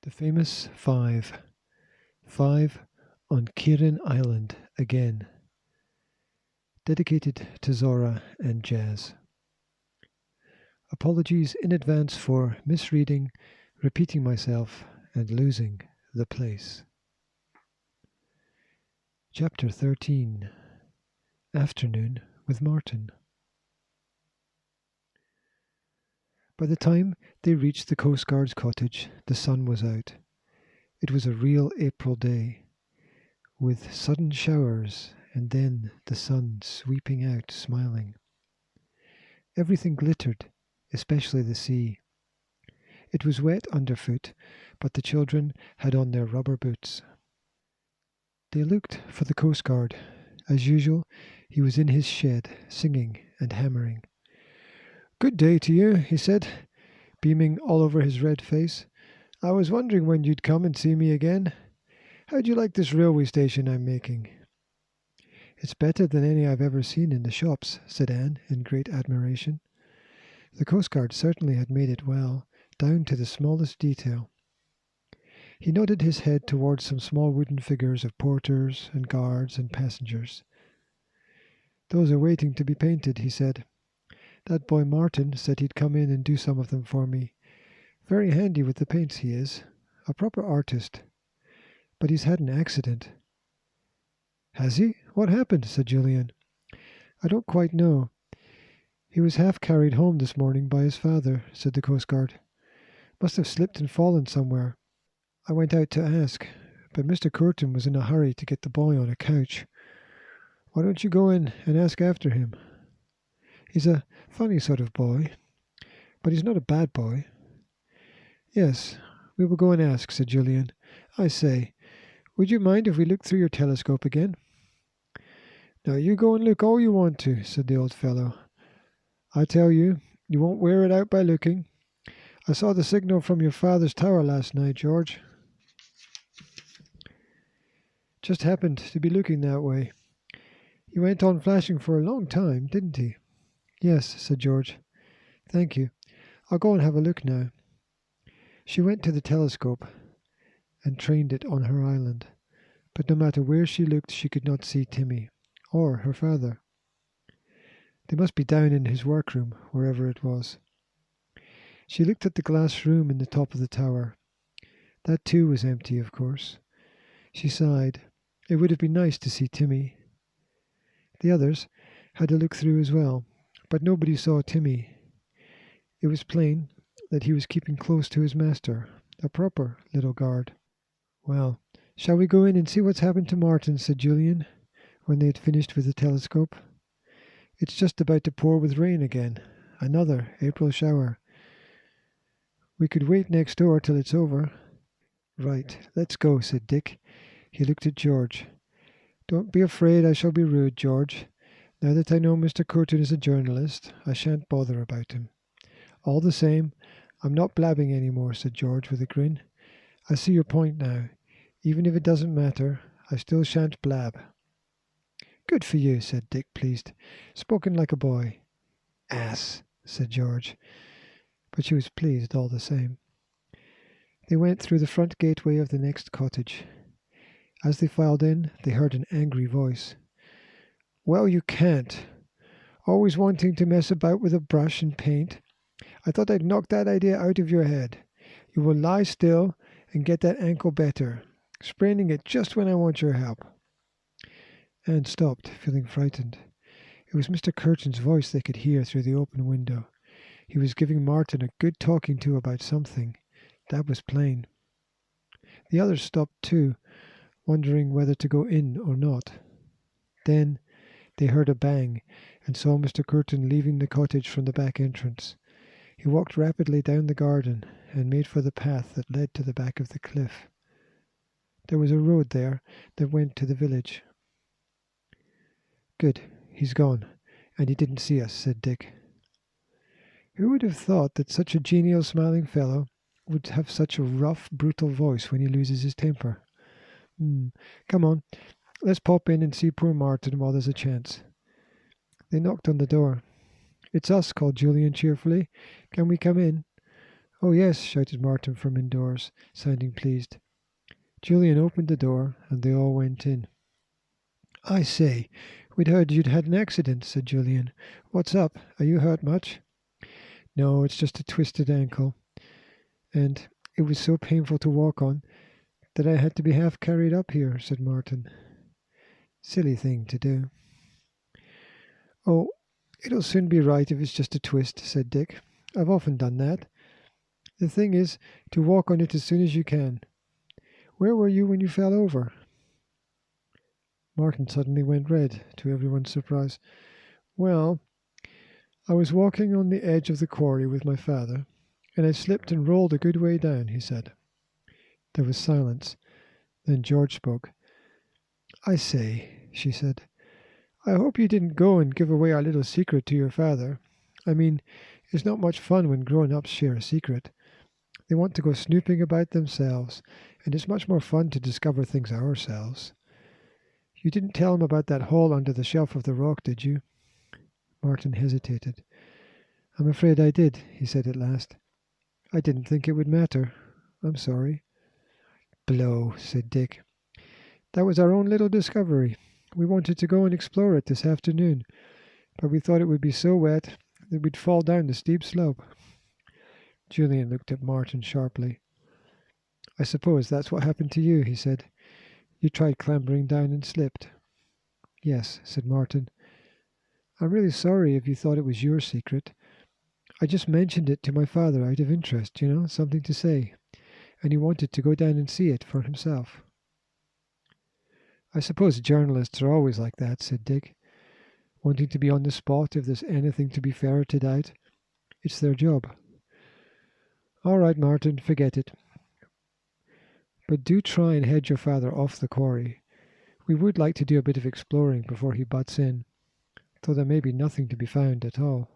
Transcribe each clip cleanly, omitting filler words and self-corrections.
The famous five. Five on Kirrin Island again. Dedicated to Zorah and Jazz. Apologies in advance for misreading, repeating myself, and losing the place. Chapter 13. Afternoon with Martin. By the time they reached the Coast Guard's cottage, the sun was out. It was a real April day, with sudden showers and then the sun sweeping out, smiling. Everything glittered, especially the sea. It was wet underfoot, but the children had on their rubber boots. They looked for the Coast Guard. As usual, he was in his shed, singing and hammering. "Good day to you," he said, beaming all over his red face. "I was wondering when you'd come and see me again. How'd you like this railway station I'm making?" "It's better than any I've ever seen in the shops," said Anne, in great admiration. The Coast Guard certainly had made it well, down to the smallest detail. He nodded his head towards some small wooden figures of porters and guards and passengers. "Those are waiting to be painted," he said. "That boy Martin said he'd come in and do some of them for me. Very handy with the paints he is. A proper artist. But he's had an accident." "Has he? What happened?" said Julian. "I don't quite know. He was half carried home this morning by his father," said the Coast Guard. "Must have slipped and fallen somewhere. I went out to ask, but Mr. Kirrin was in a hurry to get the boy on a couch. Why don't you go in and ask after him? He's a funny sort of boy, but he's not a bad boy." "Yes, we will go and ask," said Julian. "I say, would you mind if we looked through your telescope again?" "Now you go and look all you want to," said the old fellow. "I tell you, you won't wear it out by looking. I saw the signal from your father's tower last night, George. Just happened to be looking that way. He went on flashing for a long time, didn't he?" "Yes," said George. "Thank you. I'll go and have a look now." She went to the telescope and trained it on her island, but no matter where she looked she could not see Timmy or her father. They must be down in his workroom, wherever it was. She looked at the glass room in the top of the tower. That too was empty, of course. She sighed. It would have been nice to see Timmy. The others had a look through as well, but nobody saw Timmy. It was plain that he was keeping close to his master, a proper little guard. "Well, shall we go in and see what's happened to Martin?" said Julian, when they had finished with the telescope. "It's just about to pour with rain again. Another April shower. We could wait next door till it's over." "Right, let's go," said Dick. He looked at George. "Don't be afraid I shall be rude, George. Now that I know Mr. Kirrin is a journalist, I shan't bother about him." "All the same, I'm not blabbing any more," said George with a grin. "I see your point now. Even if it doesn't matter, I still shan't blab." "Good for you," said Dick, pleased. "Spoken like a boy." "Ass," said George. But she was pleased all the same. They went through the front gateway of the next cottage. As they filed in, they heard an angry voice. "Well, you can't. Always wanting to mess about with a brush and paint. I thought I'd knock that idea out of your head. You will lie still and get that ankle better, spraining it just when I want your help." Anne stopped, feeling frightened. It was Mr. Kirrin's voice they could hear through the open window. He was giving Martin a good talking to about something. That was plain. The others stopped too, wondering whether to go in or not. Then they heard a bang and saw Mr. Kirrin leaving the cottage from the back entrance. He walked rapidly down the garden and made for the path that led to the back of the cliff. There was a road there that went to the village. "Good, he's gone, and he didn't see us," said Dick. "Who would have thought that such a genial, smiling fellow would have such a rough, brutal voice when he loses his temper? Come on, let's pop in and see poor Martin while there's a chance." They knocked on the door. "It's us," called Julian cheerfully. "Can we come in?" Oh, yes, shouted Martin from indoors, sounding pleased. Julian opened the door, and they all went in. I say, we'd heard you'd had an accident, said Julian. What's up? Are you hurt much? No, it's just a twisted ankle, and it was so painful to walk on that I had to be half carried up here, said Martin. Silly thing to do. Oh, it'll soon be right if it's just a twist, said Dick. I've often done that. The thing is to walk on it as soon as you can. Where were you when you fell over? Martin suddenly went red, to everyone's surprise. Well, I was walking on the edge of the quarry with my father, and I slipped and rolled a good way down, he said. There was silence. Then George spoke. I say, she said, I hope you didn't go and give away our little secret to your father. I mean, it's not much fun when grown-ups share a secret. They want to go snooping about themselves, and it's much more fun to discover things ourselves. You didn't tell him about that hole under the shelf of the rock, did you? Martin hesitated. I'm afraid I did, he said at last. I didn't think it would matter. I'm sorry. Blow, said Dick. That was our own little discovery. We wanted to go and explore it this afternoon, but we thought it would be so wet that we'd fall down the steep slope. Julian looked at Martin sharply. I suppose that's what happened to you, he said. You tried clambering down and slipped. Yes, said Martin. I'm really sorry if you thought it was your secret. I just mentioned it to my father out of interest, something to say, and he wanted to go down and see it for himself. I suppose journalists are always like that, said Dick, wanting to be on the spot if there's anything to be ferreted out. It's their job. All right, Martin, forget it. But do try and head your father off the quarry. We would like to do a bit of exploring before he butts in, though there may be nothing to be found at all.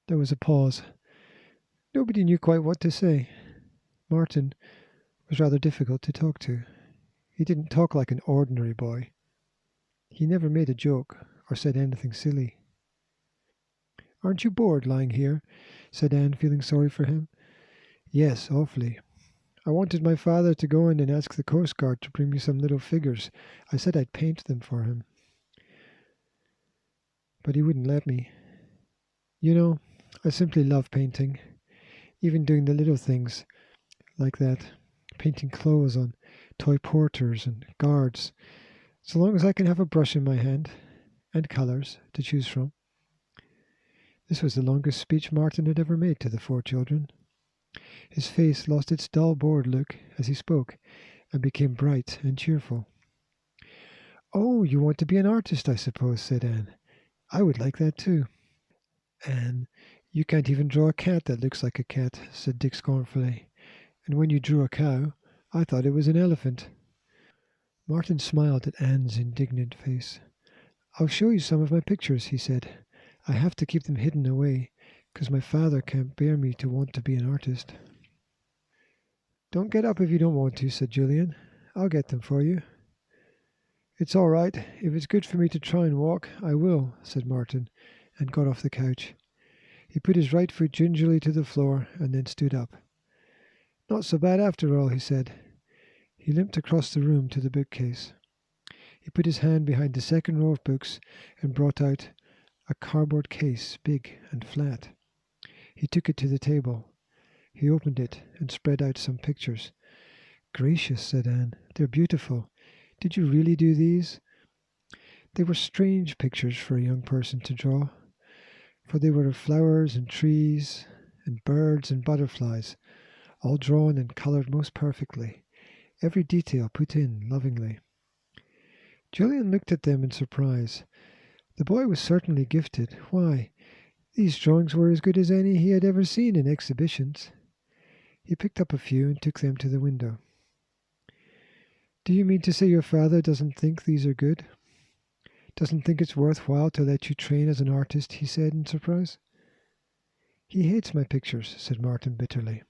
There was a pause. Nobody knew quite what to say. Martin was rather difficult to talk to. He didn't talk like an ordinary boy. He never made a joke or said anything silly. Aren't you bored lying here? Said Anne, feeling sorry for him. Yes, awfully. I wanted my father to go in and ask the Coast Guard to bring me some little figures. I said I'd paint them for him. But he wouldn't let me. I simply love painting, even doing the little things like that, painting clothes on toy porters and guards, so long as I can have a brush in my hand and colours to choose from. This was the longest speech Martin had ever made to the 4 children. His face lost its dull, bored look as he spoke, and became bright and cheerful. Oh, you want to be an artist, I suppose, said Anne. I would like that too. Anne, you can't even draw a cat that looks like a cat, said Dick scornfully. And when you drew a cow, I thought it was an elephant. Martin smiled at Anne's indignant face. I'll show you some of my pictures, he said. I have to keep them hidden away, because my father can't bear me to want to be an artist. Don't get up if you don't want to, said Julian. I'll get them for you. It's all right. If it's good for me to try and walk, I will, said Martin, and got off the couch. He put his right foot gingerly to the floor and then stood up. Not so bad after all, he said. He limped across the room to the bookcase. He put his hand behind the second row of books and brought out a cardboard case, big and flat. He took it to the table. He opened it and spread out some pictures. Gracious, said Anne, they're beautiful. Did you really do these? They were strange pictures for a young person to draw, for they were of flowers and trees and birds and butterflies, all drawn and coloured most perfectly, every detail put in lovingly. Julian looked at them in surprise. The boy was certainly gifted. Why, these drawings were as good as any he had ever seen in exhibitions. He picked up a few and took them to the window. Do you mean to say your father doesn't think these are good? Doesn't think it's worthwhile to let you train as an artist, he said in surprise. He hates my pictures, said Martin bitterly.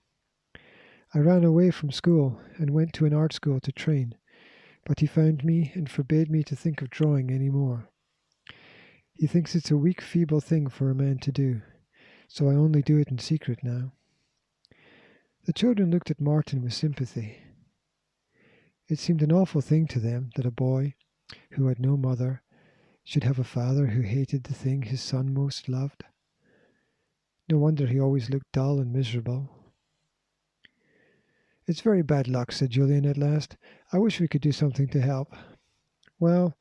I ran away from school and went to an art school to train, but he found me and forbade me to think of drawing any more. He thinks it's a weak, feeble thing for a man to do, so I only do it in secret now." The children looked at Martin with sympathy. It seemed an awful thing to them that a boy, who had no mother, should have a father who hated the thing his son most loved. No wonder he always looked dull and miserable. "It's very bad luck," said Julian at last. "I wish we could do something to help." "Well,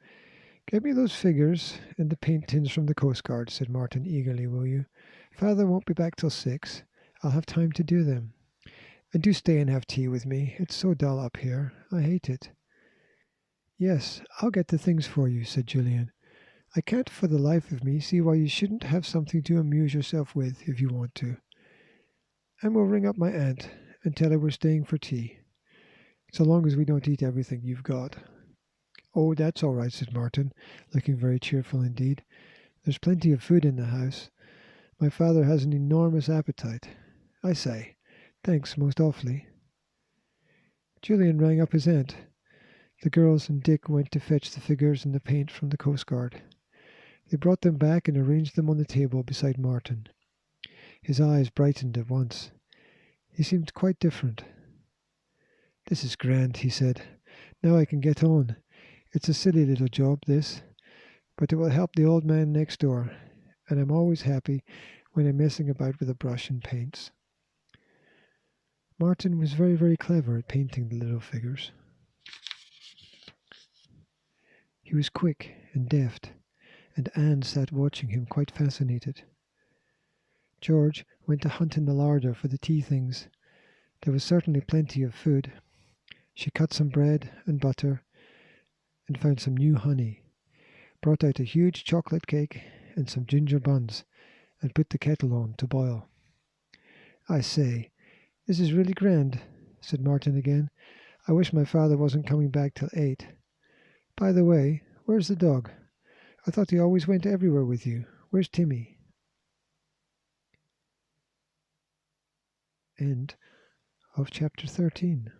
get me those figures and the paint tins from the Coast Guard," said Martin eagerly, "will you? Father won't be back till 6. I'll have time to do them. And do stay and have tea with me. It's so dull up here. I hate it." "Yes, I'll get the things for you," said Julian. "I can't for the life of me see why you shouldn't have something to amuse yourself with if you want to. And we'll ring up my aunt and tell her we're staying for tea, so long as we don't eat everything you've got." "Oh, that's all right," said Martin, looking very cheerful indeed. "There's plenty of food in the house. My father has an enormous appetite. I say, thanks most awfully." Julian rang up his aunt. The girls and Dick went to fetch the figures and the paint from the Coast Guard. They brought them back and arranged them on the table beside Martin. His eyes brightened at once. He seemed quite different. "This is grand," he said. "Now I can get on. It's a silly little job, this, but it will help the old man next door, and I'm always happy when I'm messing about with a brush and paints." Martin was very, very clever at painting the little figures. He was quick and deft, and Anne sat watching him quite fascinated. George went to hunt in the larder for the tea things. There was certainly plenty of food. She cut some bread and butter and found some new honey, brought out a huge chocolate cake and some ginger buns, and put the kettle on to boil. "I say, this is really grand," said Martin again. "I wish my father wasn't coming back till 8. By the way, where's the dog? I thought he always went everywhere with you. Where's Timmy?" End of chapter 13.